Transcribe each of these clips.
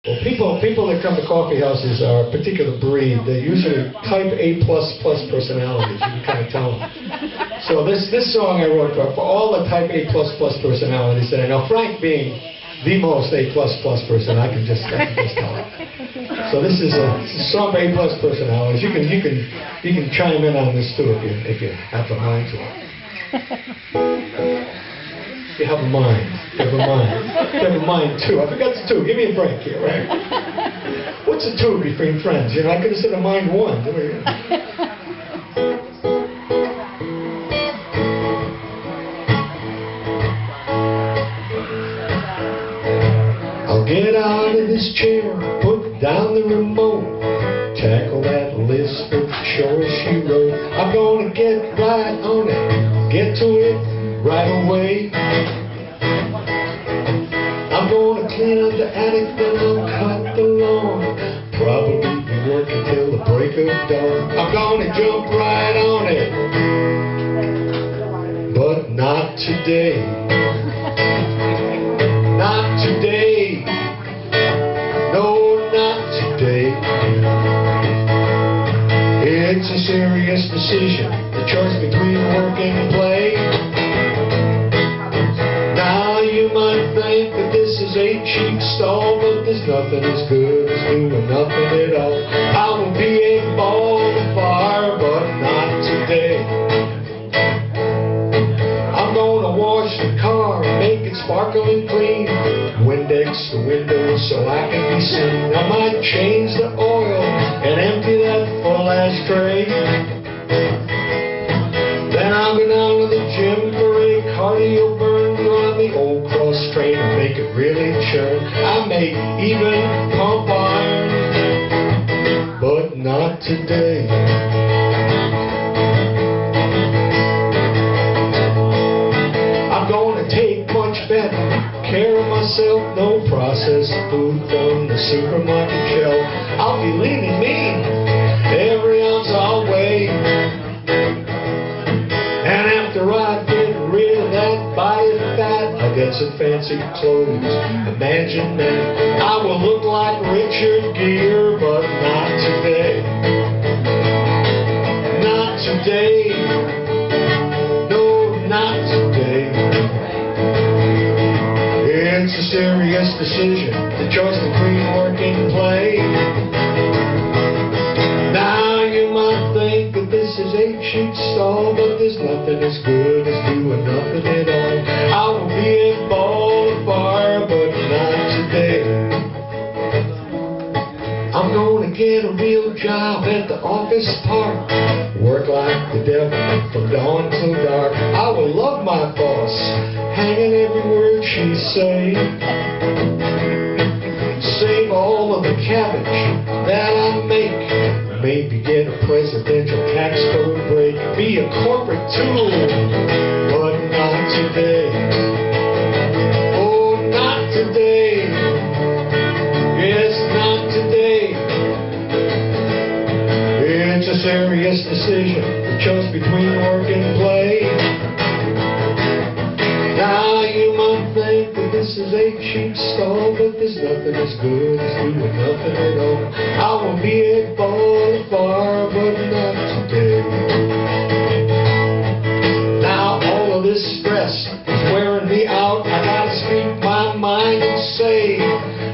Well, people that come to coffee houses are a particular breed. They're usually type A++ personalities. You can kind of tell them. So this song I wrote for all the type A++ personalities that I know. Frank being the most A++ person, I can just tell it. So this is a song for A+ personalities. You can chime in on this too if you have the mind to it. You have a mind. You have a mind. You have a mind too. I forgot the two. Give me a break here, right? What's a two between friends? You know, I could have said a mind one. I'll get out of this chair, put down the remote, tackle that list of chores she wrote. I'm gonna get right on it, get to it right away. I'm gonna clean up the attic, then I'll cut the lawn. Probably be working till the break of dawn. I'm gonna jump right on it, but not today. Not today. No, not today. It's a serious decision, the choice between work and play. Now you might think that this is a cheap stall, but there's nothing as good as doing nothing at all. I will be a ball of fire, but not today. I'm gonna wash the car, make it sparkling clean, Windex the windows so I can be seen. I might change the oil and empty that full ashtray. Then I'll go down to the gym for a cardio burn, on the old cross trainer, make it really churn. I may even pump iron, but not today. I'm gonna take much better care of myself, no processed food from the supermarket shelf. I'll be lean and mean, every ounce I'll weigh. And after I get rid of that body fat, I'll get some fancy clothes. Imagine that I will look like Richard Gere, but not today. Not today. No, not today. It's a serious decision, the choice between work and play. Now you might think that this is a cheap stall, but there's nothing as good as doing nothing at all. I will be a ball of fire, but not today. I'm gonna get a real job at the office park, work like the devil from dawn till dark. I will love my boss, hanging every word she say. Save all of the cabbage that I make, maybe get a presidential tax code break, be a corporate tool, but not today. Oh, not today. Yes, not today. It's a serious decision, the choice between work and play. Now you might think that this is a cheap stall, but there's nothing as good as doing nothing at all. I will be a ball of fire, but not today. Now all of this stress is wearing me out. I gotta speak my mind and say,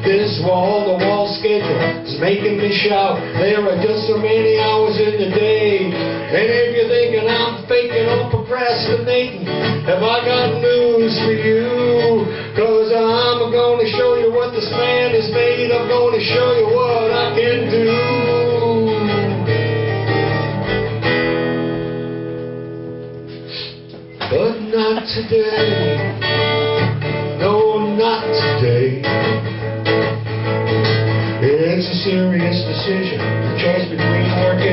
this wall-to-wall schedule is making me shout. There are just so many hours in the day, and if you're thinking I'm faking or procrastinating, have I got news for you? 'Cause I'm gonna show you what this man is made. I'm gonna show you what I can do. But not today. No, not today. It's a serious decision, the choice between work